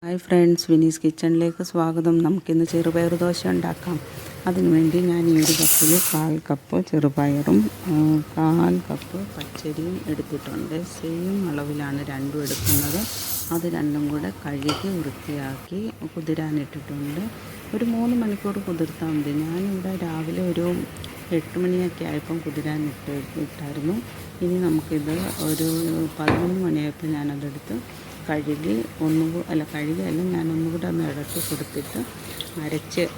Hi friends, Vinees കിച്ചണിലേക്ക് സ്വാഗതം. നമുക്കിന്ന് ചെറുപയർ ദോശ ഉണ്ടാക്കാം. അതിനുവേണ്ടി ഞാൻ ഈ ഒരു കപ്പിൽ 1/4 കപ്പ് ചെറുപയറും 1/4 കപ്പ് പച്ചരിയും എടുത്തിട്ടുണ്ട്. സെയിം അളവിലാണ് രണ്ടും എടുക്കുന്നത്. അത് രണ്ടും കൂടെ കഴുകി വൃത്തിയാക്കി കുതിരാനിട്ടിട്ടുണ്ട്. ഒരു 3 മണിക്കൂർ കുതിർത്താൽ മതി. ഞാനിവിടെ രാവിലെ ഒരു 8 മണിയൊക്കെ ആയപ്പം ഇട്ടായിരുന്നു. ഇനി നമുക്കിത് ഒരു 11 മണിയായപ്പോൾ ഞാനതെടുത്ത് കഴുകി ഞാനൊന്നുകൂടെ ഒന്ന് ഇടത്ത് കൊടുത്തിട്ട്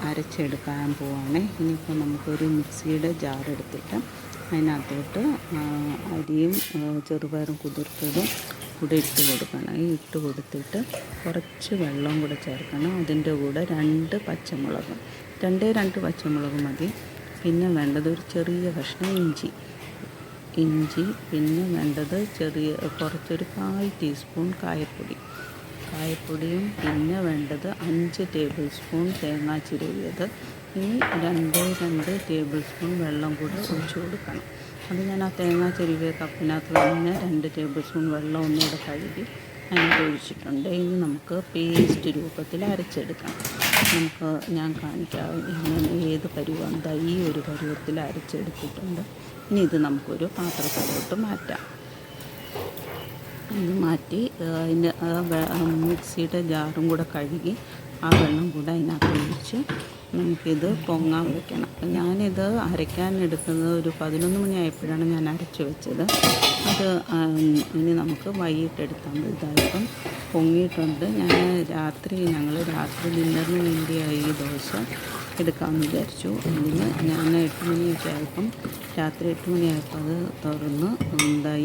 അരച്ചെടുക്കാൻ പോവാണ്. ഇനിയിപ്പോൾ നമുക്കൊരു മിക്സിയുടെ ജാർ എടുത്തിട്ട് അതിനകത്തോട്ട് അരിയും ചെറുപയറും കുതിർത്തതും കൂടെ ഇട്ട് കൊടുക്കണം. ഇട്ട് കൊടുത്തിട്ട് കുറച്ച് വെള്ളം കൂടെ ചേർക്കണം. അതിൻ്റെ കൂടെ 2 പച്ചമുളക് മതി. പിന്നെ വേണ്ടത് ഒരു ചെറിയ കഷ്ണം ഇഞ്ചി, പിന്നെ വേണ്ടത് കുറച്ചൊരു 1/4 ടീസ്പൂൺ കായപ്പൊടിയും, പിന്നെ വേണ്ടത് 5 ടേബിൾ സ്പൂൺ തേങ്ങ ചിരവിയത്. ഇനി 2 ടേബിൾ സ്പൂൺ വെള്ളം കൂടെ ഒഴിച്ചു കൊടുക്കണം. അത് ഞാൻ ആ തേങ്ങ ചിരവിയ കപ്പിനകത്ത് തന്നെ 2 ടേബിൾ സ്പൂൺ വെള്ളം ഒന്നുകൂടെ കഴുകി അതിനകത്ത് ഒഴിച്ചിട്ടുണ്ട്. ഇനി നമുക്ക് പേസ്റ്റ് രൂപത്തിൽ അരച്ചെടുക്കാം. ഞാൻ കാണിക്കാം ഇങ്ങനെ ഏത് പരുവം. ഈ ഒരു പരുവത്തിൽ അരച്ചെടുത്തിട്ടുണ്ട്. ഇനി ഇത് നമുക്കൊരു പാത്രത്തിലോട്ട് മാറ്റാം. ഇത് മാറ്റി അതിൻ്റെ മിക്സിയുടെ ജാറും കൂടെ കഴുകി ആ വെള്ളം കൂടെ അതിനകത്ത് ഒഴിച്ച് നമുക്കിത് പൊങ്ങാൻ വയ്ക്കണം. ഞാനിത് അരയ്ക്കാൻ എടുക്കുന്നത് ഒരു 11 മണിയായപ്പോഴാണ് ഞാൻ അരച്ച് വെച്ചത്. അത് ഇനി നമുക്ക് വൈകിട്ടെടുത്താൽ മതി. ഇതായപ്പം പൊങ്ങിയിട്ടുണ്ട്. ഞങ്ങൾ രാത്രി ഡിന്നറിന് വേണ്ടിയായി ഈ ദോശ എടുക്കാമെന്ന് വിചാരിച്ചു. അതിന് ഞാൻ 8 മണിയൊക്കെ ആയപ്പം രാത്രി 8 മണിയായപ്പോൾ അത് തുറന്ന്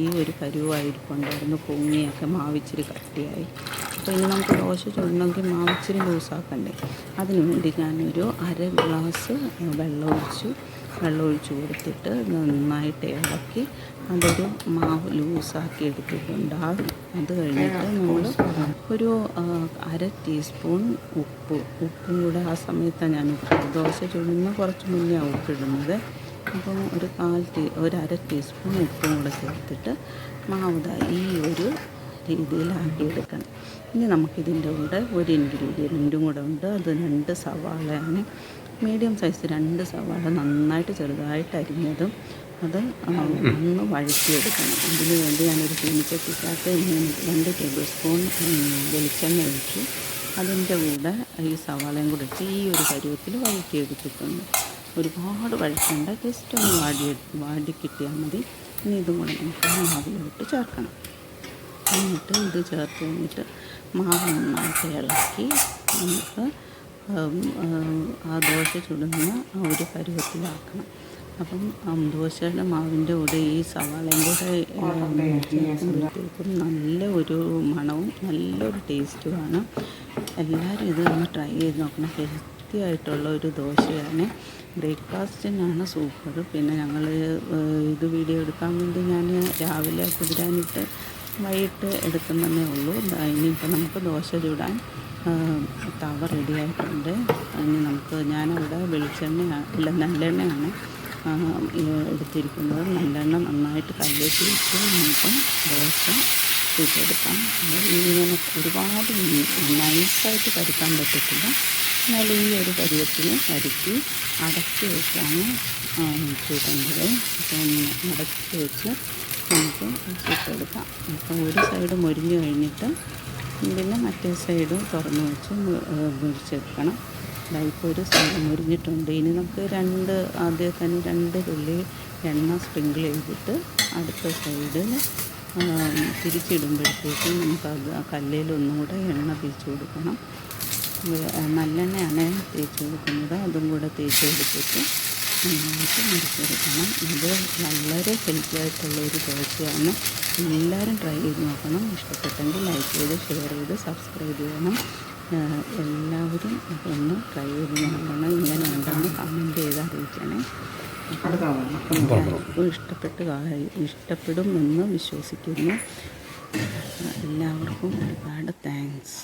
ഈ ഒരു പരുവായിരിക്കുണ്ടായിരുന്നു. പൊങ്ങിയൊക്കെ മാവിച്ചിരി കട്ടിയായി. അപ്പോൾ ഇനി നമുക്ക് ദോശ ചുടണമെങ്കിൽ മാവിച്ചിരി ലൂസാക്കണ്ടേ. അതിനു വേണ്ടി ഞാനൊരു 1/2 ഗ്ലാസ് വെള്ളം ഒഴിച്ച് കൊടുത്തിട്ട് നന്നായിട്ട് ഇളക്കി അതൊരു മാവ് ലൂസാക്കി എടുത്തിട്ടുണ്ട്. അത് കഴിഞ്ഞിട്ട് നമ്മൾ ഒരു 1/2 ടീസ്പൂൺ ഉപ്പും കൂടെ ആ സമയത്താണ് ഞാൻ ദോശ ചുടുന്ന കുറച്ച് മുന്നേ ഉപ്പിടുന്നത്. അപ്പം ഒരു 1/2 ടീസ്പൂൺ ഉപ്പും കൂടെ ചേർത്തിട്ട് മാവ് ഈ ഒരു രീതിയിലാക്കിയെടുക്കണം. ഇനി നമുക്കിതിൻ്റെ കൂടെ ഒരു ഇൻഗ്രീഡിയൻറ്റും കൂടെ ഉണ്ട്. അത് 2 സവാളയാണ്. മീഡിയം സൈസ് 2 സവാള നന്നായിട്ട് ചെറുതായിട്ട് അരിഞ്ഞതും അത് ഒന്ന് വഴറ്റിയെടുക്കണം. അതിന് വേണ്ടി ഞാനൊരു ചീനിച്ചട്ടിക്കകത്ത് 2 ടേബിൾ സ്പൂൺ വെളിച്ചെണ്ണ ഒഴിച്ചു. അതിൻ്റെ കൂടെ ഈ സവാളയും കൂടെ ഇട്ട് ഈ ഒരു പരുവത്തിൽ വഴറ്റിയെടുത്തിട്ടുണ്ട്. ഒരുപാട് വഴറ്റേണ്ട, ജസ്റ്റ് ഒന്ന് വാടി കിട്ടിയാൽ മതി. ഇനി ഇതും കൂടെ നമുക്ക് മാവിലോട്ട് ചേർക്കണം. എന്നിട്ട് ഇത് ചേർത്ത് കഴിഞ്ഞിട്ട് മാവ് നന്നായിട്ട് ഇളക്കി നമുക്ക് ആ ദോശ ചുടുന്ന ആ ഒരു പരുവത്തിലാക്കണം. അപ്പം ദോശയുടെ മാവിൻ്റെ കൂടെ ഈ സവാളയും കൂടെ ചേർക്കുമ്പോഴത്തേക്കും നല്ല ഒരു മണവും നല്ലൊരു ടേസ്റ്റുമാണ്. എല്ലാവരും ഇത് ഒന്ന് ട്രൈ ചെയ്ത് നോക്കണം. ഹെൽത്തി ആയിട്ടുള്ള ഒരു ദോശയാണ്. ബ്രേക്ക്ഫാസ്റ്റിനാണ് സൂപ്പർ. പിന്നെ ഞങ്ങൾ ഇത് വീഡിയോ എടുക്കാൻ വേണ്ടി ഞാൻ രാവിലെ കുതിരാനിട്ട് വൈകിട്ട് എടുക്കുന്നതേ ഉള്ളൂ. ഇനിയിപ്പോൾ നമുക്ക് ദോശ ചൂടാൻ തവ റെഡിയായിട്ടുണ്ട്. ഇനി ഞാനവിടെ നല്ലെണ്ണയാണ് എടുത്തിരിക്കുന്നത്. നല്ലെണ്ണ നന്നായിട്ട് കല്ലേറ്റി വെച്ച് നമുക്ക് ദോശ ചുട്ടെടുക്കാം. ഇങ്ങനെ ഒരുപാട് നൈസായിട്ട് പരുക്കാൻ പറ്റത്തില്ല. എന്നാൽ ഈ ഒരു പരുവത്തിന് പരുത്തി അടച്ച് വെച്ചാണ് ചുടേണ്ടത്. അപ്പം അടച്ച് വെച്ച് നമുക്ക് ചുട്ടെടുക്കാം. അപ്പം ഒരു സൈഡ് മൊരിഞ്ഞ് കഴിഞ്ഞിട്ട് പിന്നെ മറ്റേ സൈഡ് തുറന്ന് വെച്ച് മുരിച്ചെടുക്കണം. ഇപ്പോൾ ഒരു സൈഡ് മുരിഞ്ഞിട്ടുണ്ട്. ഇനി നമുക്ക് ആദ്യം തന്നെ 2 തുള്ളി എണ്ണ സ്പ്രിങ്കിൾ ചെയ്തിട്ട് അടുത്ത സൈഡിൽ തിരിച്ചിടുമ്പോഴത്തേക്കും നമുക്കത് ആ കല്ലിൽ ഒന്നും കൂടെ എണ്ണ തേച്ച് കൊടുക്കണം. നല്ലെണ്ണയാണ് തേച്ച് കൊടുക്കുന്നത്. അതും കൂടെ തേച്ച് കൊടുത്തിട്ട് നന്നായിട്ട് മുറിച്ചെടുക്കണം. ഇത് വളരെ ഹെൽത്തി ആയിട്ടുള്ളൊരു ദോശയാണ്. എല്ലാവരും ട്രൈ ചെയ്ത് നോക്കണം. ഇഷ്ടപ്പെട്ടെങ്കിൽ ലൈക്ക് ചെയ്ത് ഷെയർ ചെയ്ത് സബ്സ്ക്രൈബ് ചെയ്യണം. എല്ലാവരും ഇതൊന്ന് ട്രൈ ചെയ്ത് നോക്കണം. ഇങ്ങനെ ഉണ്ടെന്ന് കമൻറ്റ് ചെയ്ത് അറിയിക്കണേ. ഇഷ്ടപ്പെടുമെന്ന് വിശ്വസിക്കുന്നു. എല്ലാവർക്കും ഒരുപാട് താങ്ക്സ്.